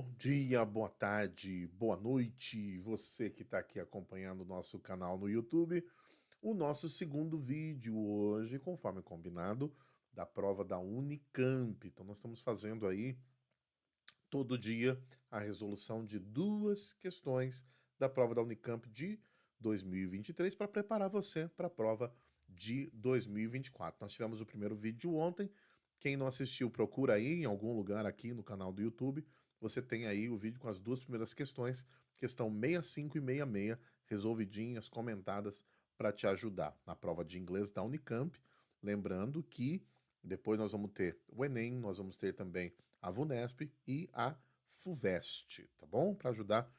Bom dia, boa tarde, boa noite, você que está aqui acompanhando o nosso canal no YouTube. O nosso segundo vídeo hoje, conforme combinado, da prova da Unicamp. Então nós estamos fazendo aí todo dia a resolução de duas questões da prova da Unicamp de 2023 para preparar você para a prova de 2024. Nós tivemos o primeiro vídeo ontem. Quem não assistiu, procura aí em algum lugar aqui no canal do YouTube. Você tem aí o vídeo com as duas primeiras questões, questão 65 e 66, resolvidinhas, comentadas, para te ajudar na prova de inglês da Unicamp. Lembrando que depois nós vamos ter o Enem, nós vamos ter também a VUNESP e a FUVEST, tá bom? Para ajudar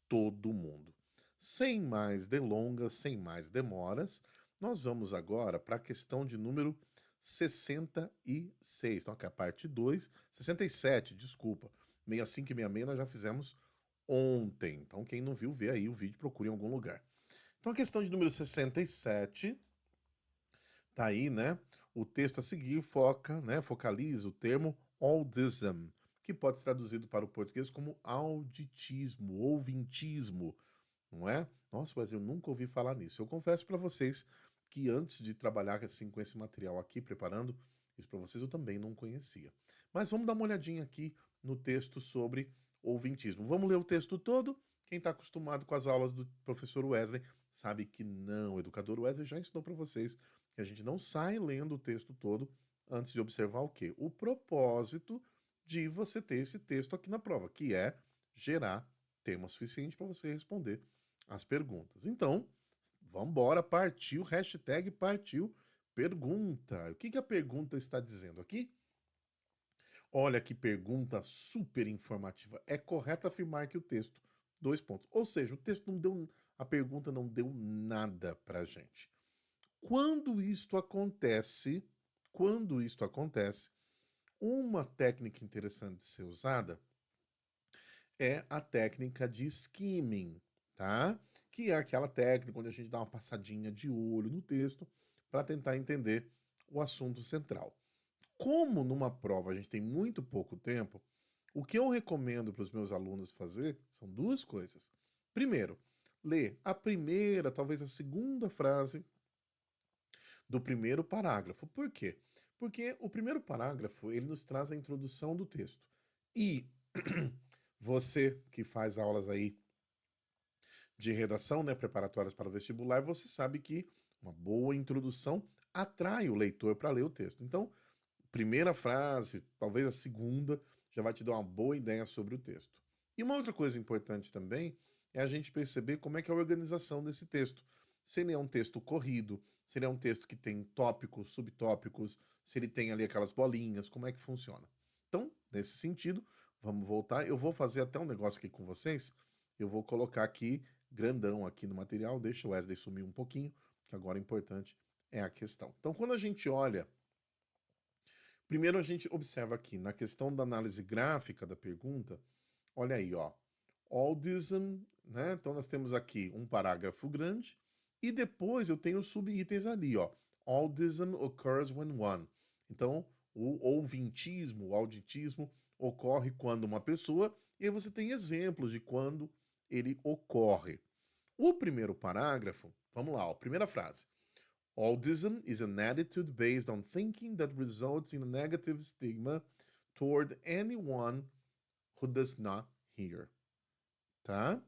todo mundo. Sem mais delongas, sem mais demoras, nós vamos agora para a questão de número 66. Então, aqui é a parte 2, 67, desculpa. 65 e 66 nós já fizemos ontem. Então, quem não viu, vê aí o vídeo, procure em algum lugar. Então, a questão de número 67 tá aí, né? O texto a seguir foca, né, focaliza o termo autism, que pode ser traduzido para o português como auditismo, ouvintismo, não é? Nossa, mas eu nunca ouvi falar nisso. Eu confesso para vocês que antes de trabalhar assim, com esse material aqui, preparando isso para vocês, eu também não conhecia. Mas vamos dar uma olhadinha aqui no texto sobre ouvintismo. Vamos ler o texto todo? Quem está acostumado com as aulas do professor Wesley sabe que não. O educador Wesley já ensinou para vocês que a gente não sai lendo o texto todo antes de observar o quê? O propósito de você ter esse texto aqui na prova, que é gerar tema suficiente para você responder as perguntas. Então, vamos embora, partiu, hashtag partiu pergunta. O que a pergunta está dizendo aqui? Olha que pergunta super informativa. É correto afirmar que o texto, dois pontos. Ou seja, o texto não deu, a pergunta não deu nada pra gente. Quando isto acontece, uma técnica interessante de ser usada é a técnica de skimming, tá? Que é aquela técnica onde a gente dá uma passadinha de olho no texto para tentar entender o assunto central. Como numa prova a gente tem muito pouco tempo, o que eu recomendo para os meus alunos fazer são duas coisas. Primeiro, ler a primeira, talvez a segunda frase do primeiro parágrafo. Por quê? Porque o primeiro parágrafo, ele nos traz a introdução do texto. E você que faz aulas aí de redação, né, preparatórias para o vestibular, você sabe que uma boa introdução atrai o leitor para ler o texto. Então, primeira frase, talvez a segunda, já vai te dar uma boa ideia sobre o texto. E uma outra coisa importante também é a gente perceber como é que é a organização desse texto. Se ele é um texto corrido, se ele é um texto que tem tópicos, subtópicos, se ele tem ali aquelas bolinhas, como é que funciona. Então, nesse sentido, vamos voltar. Eu vou fazer até um negócio aqui com vocês. Eu vou colocar aqui, grandão aqui no material, deixa o Wesley sumir um pouquinho, que agora o importante é a questão. Então, quando a gente olha primeiro a gente observa aqui, na questão da análise gráfica da pergunta, olha aí, ó. Autism, né? Então nós temos aqui um parágrafo grande e depois eu tenho subitens ali, ó. Autism occurs when one. Então, o ouvintismo, o auditismo ocorre quando uma pessoa, e aí você tem exemplos de quando ele ocorre. O primeiro parágrafo, vamos lá, ó, primeira frase. Autism is an attitude based on thinking that results in a negative stigma toward anyone who does not hear. Tá?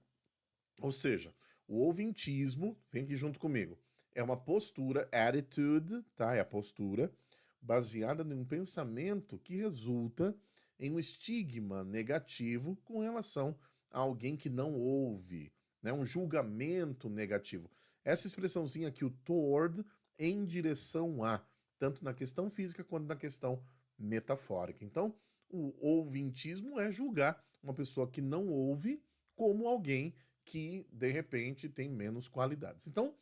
Ou seja, o ouvintismo, vem aqui junto comigo, é uma postura, attitude, tá? É a postura baseada em um pensamento que resulta em um estigma negativo com relação a alguém que não ouve, né? Um julgamento negativo. Essa expressãozinha aqui, o toward, em direção a, tanto na questão física quanto na questão metafórica. Então, o ouvintismo é julgar uma pessoa que não ouve como alguém que, de repente, tem menos qualidades. Então,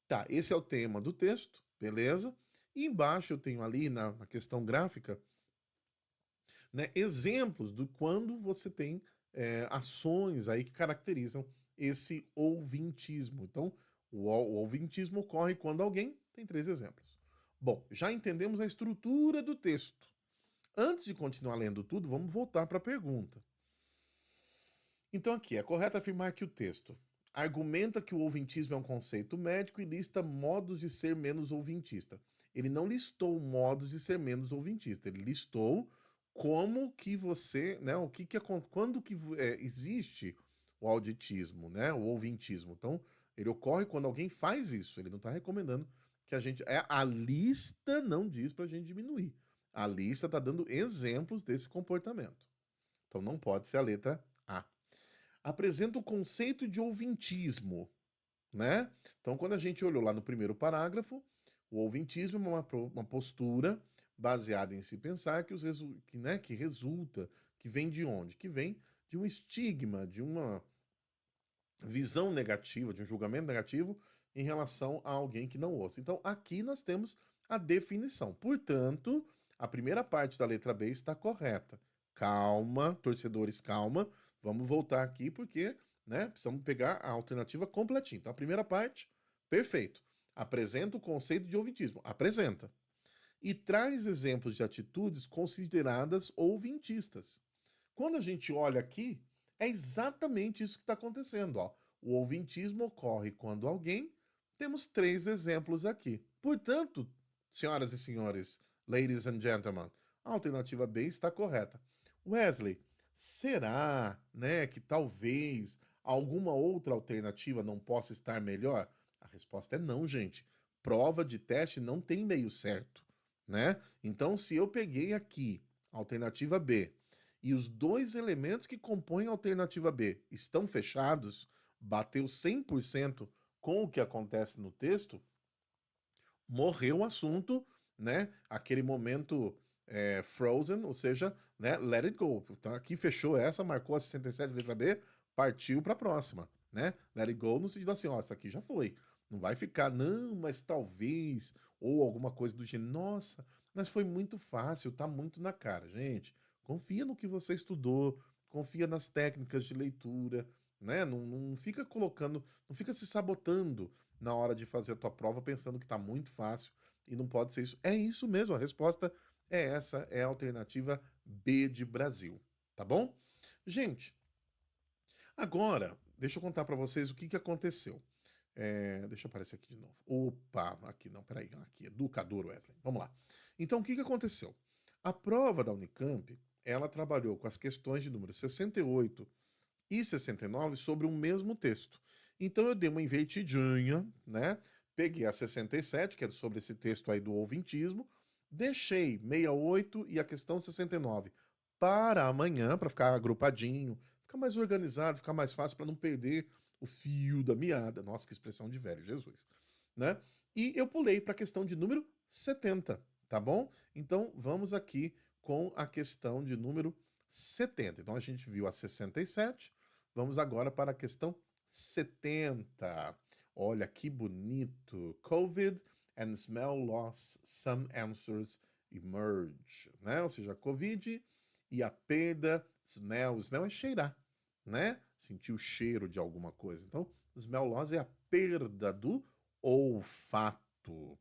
tá, esse é o tema do texto, beleza? E embaixo eu tenho ali na questão gráfica, né, exemplos do quando você tem ações aí que caracterizam esse ouvintismo. Então, o ouvintismo ocorre quando alguém tem três exemplos. Bom, já entendemos a estrutura do texto. Antes de continuar lendo tudo, vamos voltar para a pergunta. Então aqui, é correto afirmar que o texto argumenta que o ouvintismo é um conceito médico e lista modos de ser menos ouvintista. Ele não listou modos de ser menos ouvintista, ele listou como que você, né, o que quando que existe o auditismo, né, o ouvintismo. Então, ele ocorre quando alguém faz isso, ele não está recomendando que a gente... a lista não diz para a gente diminuir. A lista está dando exemplos desse comportamento. Então, não pode ser a letra A. Apresenta o conceito de ouvintismo, né? Então, quando a gente olhou lá no primeiro parágrafo, o ouvintismo é uma postura baseada em se pensar que resulta, que vem de onde? Que vem de um estigma, de uma visão negativa, de um julgamento negativo em relação a alguém que não ouça. Então, aqui nós temos a definição. Portanto, a primeira parte da letra B está correta. Calma, torcedores, calma. Vamos voltar aqui porque, né, precisamos pegar a alternativa completinha. Então, a primeira parte, perfeito. Apresenta o conceito de ouvintismo. Apresenta. E traz exemplos de atitudes consideradas ouvintistas. Quando a gente olha aqui, é exatamente isso que está acontecendo. Ó. O ouvintismo ocorre quando alguém... Temos 3 exemplos aqui. Portanto, senhoras e senhores, ladies and gentlemen, a alternativa B está correta. Wesley, será, né, que talvez alguma outra alternativa não possa estar melhor? A resposta é não, gente. Prova de teste não tem meio certo, né? Então, se eu peguei aqui a alternativa B e os 2 elementos que compõem a alternativa B estão fechados, bateu 100% com o que acontece no texto, morreu o assunto, né? Aquele momento frozen, ou seja, né? Let it go. Então aqui fechou essa, marcou a 67, letra B, partiu para a próxima, né? Let it go no sentido assim, ó, isso aqui já foi. Não vai ficar, não, mas talvez, ou alguma coisa do gênero. Nossa, mas foi muito fácil, tá muito na cara. Gente, confia no que você estudou, confia nas técnicas de leitura, né? Não fica colocando, não fica se sabotando na hora de fazer a tua prova pensando que tá muito fácil e não pode ser isso. É isso mesmo, a resposta é essa, é a alternativa B de Brasil, tá bom? Gente, agora, deixa eu contar para vocês o que, que aconteceu. Deixa eu aparecer aqui de novo. Opa, aqui não, peraí, aqui, educador Wesley. Vamos lá. Então, o que, que aconteceu? A prova da Unicamp, ela trabalhou com as questões de número 68 e 69 sobre o mesmo texto. Então eu dei uma invertidinha, né? Peguei a 67, que é sobre esse texto aí do ouvintismo, deixei 68 e a questão 69 para amanhã, para ficar agrupadinho, ficar mais organizado, ficar mais fácil para não perder o fio da meada. Nossa, que expressão de velho, Jesus, né? E eu pulei para a questão de número 70, tá bom? Então vamos aqui com a questão de número 70. Então a gente viu a 67, vamos agora para a questão 70. Olha que bonito. COVID and smell loss, some answers emerge, né? Ou seja, COVID e a perda, smell, smell é cheirar, né? Sentir o cheiro de alguma coisa. Então, smell loss é a perda do olfato,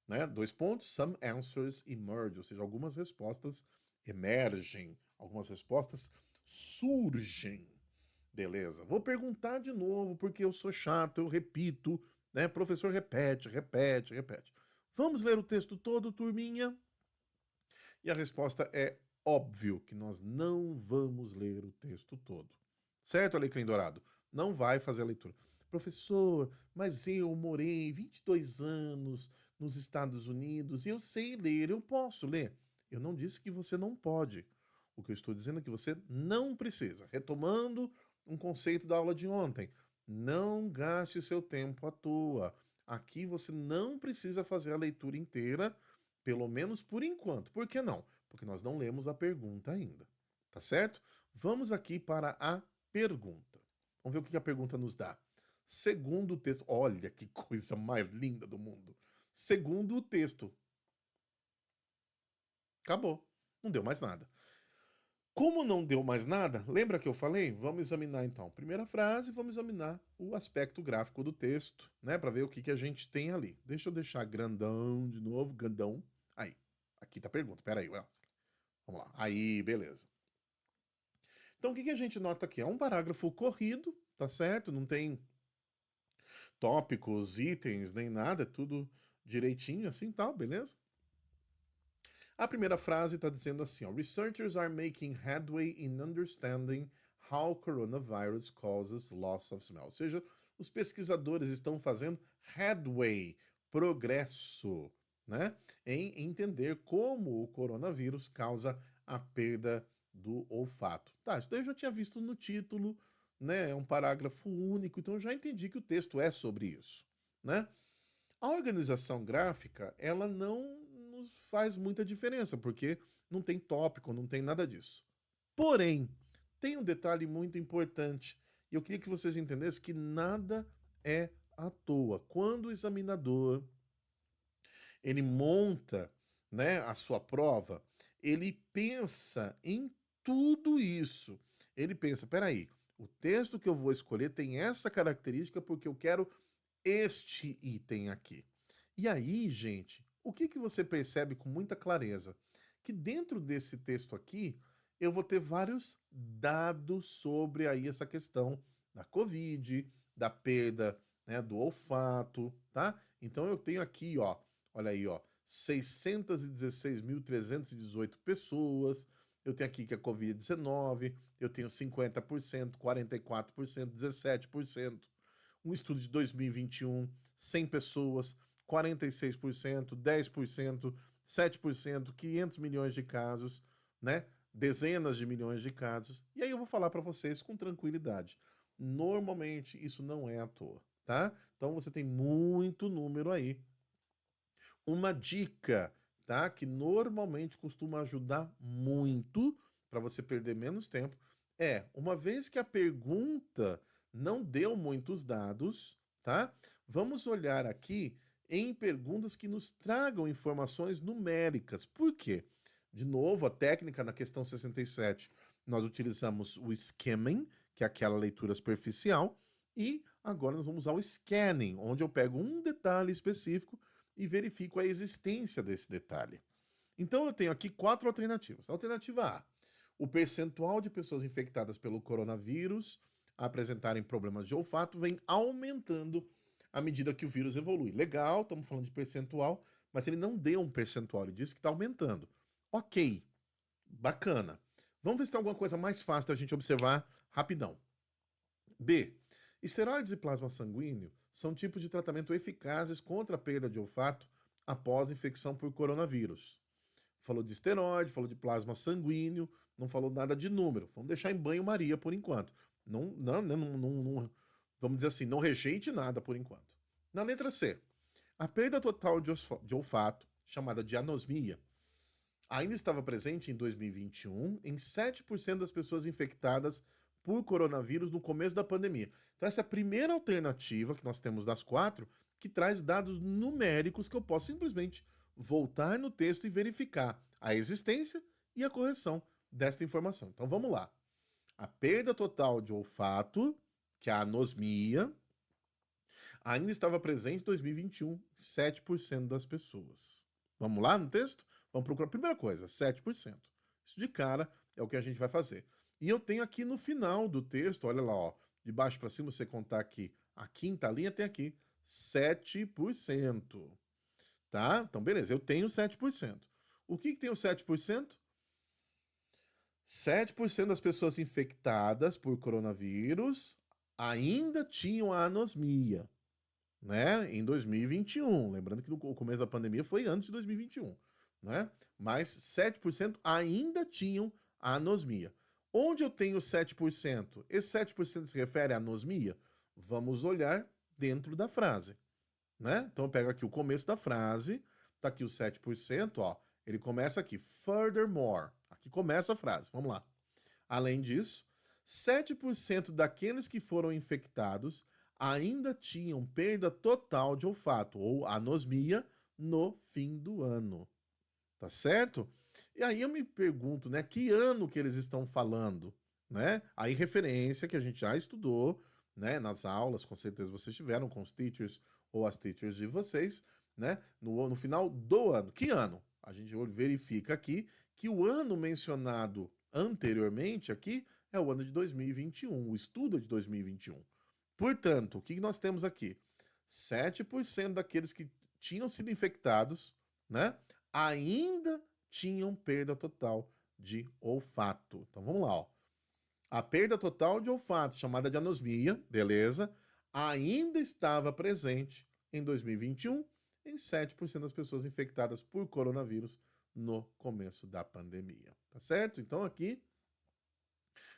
né? 2 pontos, some answers emerge, ou seja, algumas respostas emergem, algumas respostas surgem. Beleza. Vou perguntar de novo, porque eu sou chato, eu repito, né? Professor repete, repete, repete. Vamos ler o texto todo, turminha? E a resposta é óbvio que nós não vamos ler o texto todo. Certo, Alecrim Dourado? Não vai fazer a leitura. Professor, mas eu morei 22 anos nos Estados Unidos e eu sei ler, eu posso ler. Eu não disse que você não pode. O que eu estou dizendo é que você não precisa. Retomando um conceito da aula de ontem, não gaste seu tempo à toa. Aqui você não precisa fazer a leitura inteira, pelo menos por enquanto. Por que não? Porque nós não lemos a pergunta ainda. Tá certo? Vamos aqui para a pergunta. Vamos ver o que a pergunta nos dá. Segundo o texto, olha que coisa mais linda do mundo. Segundo o texto, acabou. Não deu mais nada. Como não deu mais nada, lembra que eu falei? Vamos examinar então. Primeira frase, vamos examinar o aspecto gráfico do texto, né? Para ver o que, que a gente tem ali. Deixa eu deixar grandão de novo, grandão. Aí, aqui tá a pergunta. Pera aí, Wells. Vamos lá. Aí, beleza. Então, o que a gente nota aqui? É um parágrafo corrido, tá certo? Não tem tópicos, itens, nem nada, é tudo direitinho, assim, tal, beleza? A primeira frase está dizendo assim, ó, Researchers are making headway in understanding how coronavirus causes loss of smell. Ou seja, os pesquisadores estão fazendo headway, progresso, né, em entender como o coronavírus causa a perda do olfato. Tá, isso daí eu já tinha visto no título, né, é um parágrafo único, então eu já entendi que o texto é sobre isso, né? A organização gráfica, ela não nos faz muita diferença, porque não tem tópico, não tem nada disso. Porém, tem um detalhe muito importante, e eu queria que vocês entendessem que nada é à toa. Quando o examinador ele monta, né, a sua prova, ele pensa em tudo isso. Ele pensa, peraí, o texto que eu vou escolher tem essa característica porque eu quero este item aqui. E aí, gente, o que você percebe com muita clareza? Que dentro desse texto aqui, eu vou ter vários dados sobre aí essa questão da Covid, da perda, né, do olfato, tá? Então eu tenho aqui, ó, olha aí, ó, 616.318 pessoas, eu tenho aqui que é Covid-19, eu tenho 50%, 44%, 17%. Um estudo de 2021, 100 pessoas, 46%, 10%, 7%, 500 milhões de casos, né? Dezenas de milhões de casos. E aí eu vou falar para vocês com tranquilidade. Normalmente isso não é à toa, tá? Então você tem muito número aí. Uma dica, tá? Que normalmente costuma ajudar muito para você perder menos tempo é, uma vez que a pergunta não deu muitos dados, tá? Vamos olhar aqui em perguntas que nos tragam informações numéricas. Por quê? De novo, a técnica na questão 67, nós utilizamos o skimming, que é aquela leitura superficial, e agora nós vamos usar o scanning, onde eu pego um detalhe específico e verifico a existência desse detalhe. Então eu tenho aqui 4 alternativas. Alternativa A: o percentual de pessoas infectadas pelo coronavírus a apresentarem problemas de olfato vem aumentando à medida que o vírus evolui. Legal, estamos falando de percentual, mas ele não deu um percentual, ele disse que está aumentando. Ok, bacana. Vamos ver se tem alguma coisa mais fácil da gente observar rapidão. B. Esteroides e plasma sanguíneo são tipos de tratamento eficazes contra a perda de olfato após infecção por coronavírus. Falou de esteroide, falou de plasma sanguíneo, não falou nada de número. Vamos deixar em banho-maria por enquanto. Não, vamos dizer assim, não rejeite nada por enquanto. Na letra C, a perda total de olfato, chamada de anosmia, ainda estava presente em 2021 em 7% das pessoas infectadas por coronavírus no começo da pandemia. Então essa é a primeira alternativa que nós temos das 4 que traz dados numéricos que eu posso simplesmente voltar no texto e verificar a existência e a correção desta informação. Então vamos lá. A perda total de olfato, que é a anosmia, ainda estava presente em 2021, 7% das pessoas. Vamos lá no texto? Vamos procurar. Primeira coisa, 7%. Isso de cara é o que a gente vai fazer. E eu tenho aqui no final do texto, olha lá, ó, de baixo para cima, você contar aqui a quinta linha, tem aqui 7%. Tá? Então, beleza, eu tenho 7%. O que tem o 7%? 7% das pessoas infectadas por coronavírus ainda tinham a anosmia, né? Em 2021. Lembrando que no começo da pandemia foi antes de 2021, né? Mas 7% ainda tinham a anosmia. Onde eu tenho 7%? Esse 7% se refere à anosmia? Vamos olhar dentro da frase, né? Então eu pego aqui o começo da frase, tá aqui o 7%, ó. Ele começa aqui, furthermore. Aqui começa a frase, vamos lá. Além disso, 7% daqueles que foram infectados ainda tinham perda total de olfato, ou anosmia, no fim do ano. Tá certo? E aí eu me pergunto, né, que ano que eles estão falando, né? Aí referência que a gente já estudou, né, nas aulas, com certeza vocês tiveram com os teachers ou as teachers de vocês, né, no final do ano. Que ano? A gente verifica aqui que o ano mencionado anteriormente aqui é o ano de 2021, o estudo é de 2021. Portanto, o que nós temos aqui? 7% daqueles que tinham sido infectados, né, ainda tinham perda total de olfato. Então vamos lá, ó. A perda total de olfato, chamada de anosmia, beleza, ainda estava presente em 2021 em 7% das pessoas infectadas por coronavírus no começo da pandemia, tá certo? Então aqui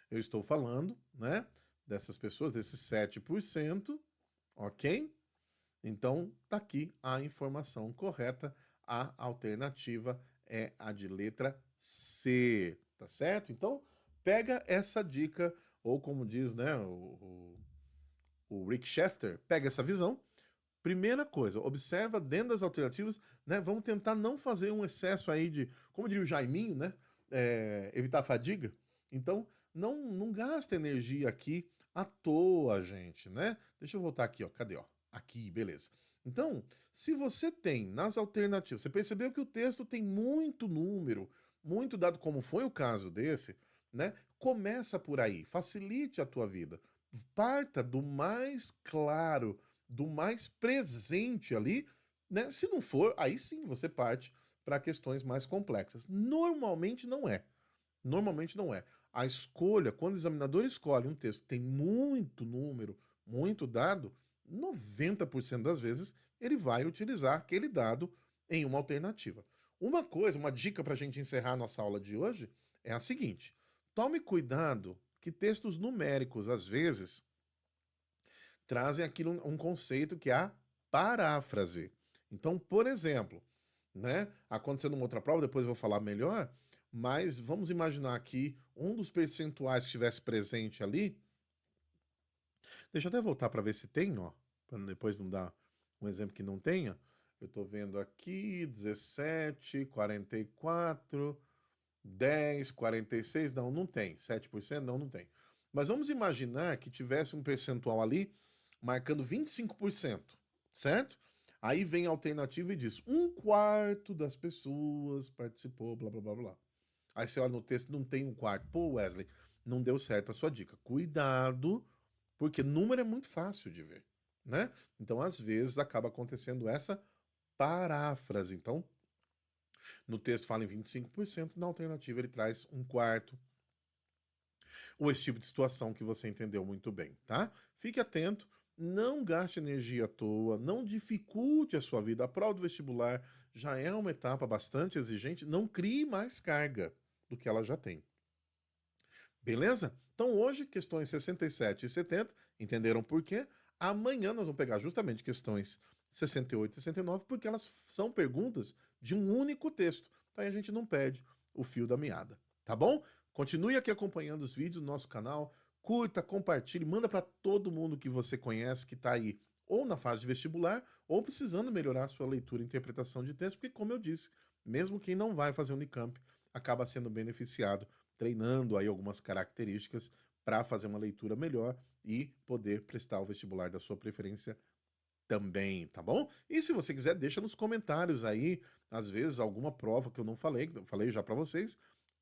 eu estou falando, né, dessas pessoas, desses 7%, ok? Então tá aqui a informação correta, a alternativa é a de letra C, tá certo? Então pega essa dica, ou como diz, né, o Rick Chester, pega essa visão. Primeira coisa, observa dentro das alternativas, né? Vamos tentar não fazer um excesso aí de, como diria o Jaiminho, né? Evitar fadiga. Então, não gasta energia aqui à toa, gente, né? Deixa eu voltar aqui, ó. Cadê, ó? Aqui, beleza. Então, se você tem nas alternativas, você percebeu que o texto tem muito número, muito dado, como foi o caso desse, né? Começa por aí, facilite a tua vida. Parta do mais claro, do mais presente ali, né? Se não for, aí sim você parte para questões mais complexas. Normalmente não é. Normalmente não é. A escolha, quando o examinador escolhe um texto que tem muito número, muito dado, 90% das vezes ele vai utilizar aquele dado em uma alternativa. Uma coisa, uma dica para a gente encerrar a nossa aula de hoje é a seguinte: tome cuidado que textos numéricos, às vezes, trazem aquilo um conceito que é a paráfrase. Então, por exemplo, né, acontecendo uma outra prova, depois eu vou falar melhor, mas vamos imaginar aqui um dos percentuais que estivesse presente ali. Deixa eu até voltar para ver se tem, ó, para depois não dar um exemplo que não tenha. Eu estou vendo aqui 17, 44, 10, 46, não tem. 7%, não tem. Mas vamos imaginar que tivesse um percentual ali marcando 25%, certo? Aí vem a alternativa e diz: um quarto das pessoas participou, blá blá blá blá. Aí você olha no texto, não tem um quarto. Pô, Wesley, não deu certo a sua dica. Cuidado, porque número é muito fácil de ver, né? Então, às vezes, acaba acontecendo essa paráfrase. Então, no texto fala em 25%, na alternativa ele traz um quarto, ou esse tipo de situação que você entendeu muito bem, tá? Fique atento, não gaste energia à toa, não dificulte a sua vida. A prova do vestibular já é uma etapa bastante exigente, não crie mais carga do que ela já tem. Beleza? Então hoje, questões 67 e 70, entenderam por quê? Amanhã nós vamos pegar justamente questões 68 e 69, porque elas são perguntas de um único texto. Então aí a gente não perde o fio da meada, tá bom? Continue aqui acompanhando os vídeos do nosso canal, curta, compartilhe, manda para todo mundo que você conhece que está aí ou na fase de vestibular ou precisando melhorar a sua leitura e interpretação de texto, porque como eu disse, mesmo quem não vai fazer Unicamp acaba sendo beneficiado treinando aí algumas características para fazer uma leitura melhor e poder prestar o vestibular da sua preferência também, tá bom? E se você quiser, deixa nos comentários aí, às vezes alguma prova que eu não falei, que eu falei já para vocês,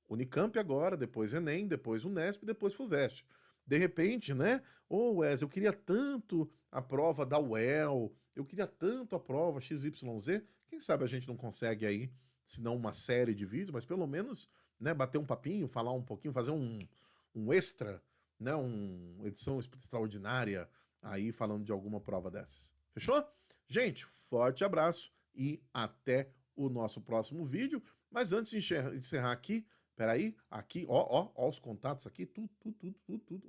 Unicamp agora, depois Enem, depois Unesp, depois Fuvest. De repente, né? Ô, Wes, eu queria tanto a prova da UEL, eu queria tanto a prova XYZ. Quem sabe a gente não consegue aí, se não uma série de vídeos, mas pelo menos, né, bater um papinho, falar um pouquinho, fazer um extra, né, uma edição extraordinária aí falando de alguma prova dessas. Fechou? Gente, forte abraço e até o nosso próximo vídeo. Mas antes de encerrar aqui, peraí, aqui, ó os contatos aqui, tudo,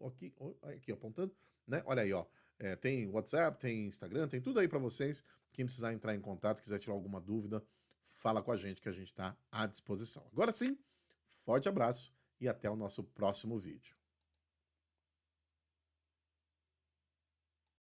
aqui, ó, aqui, apontando, né? Olha aí, ó. Tem WhatsApp, tem Instagram, tem tudo aí para vocês. Quem precisar entrar em contato, quiser tirar alguma dúvida, fala com a gente que a gente está à disposição. Agora sim, forte abraço e até o nosso próximo vídeo.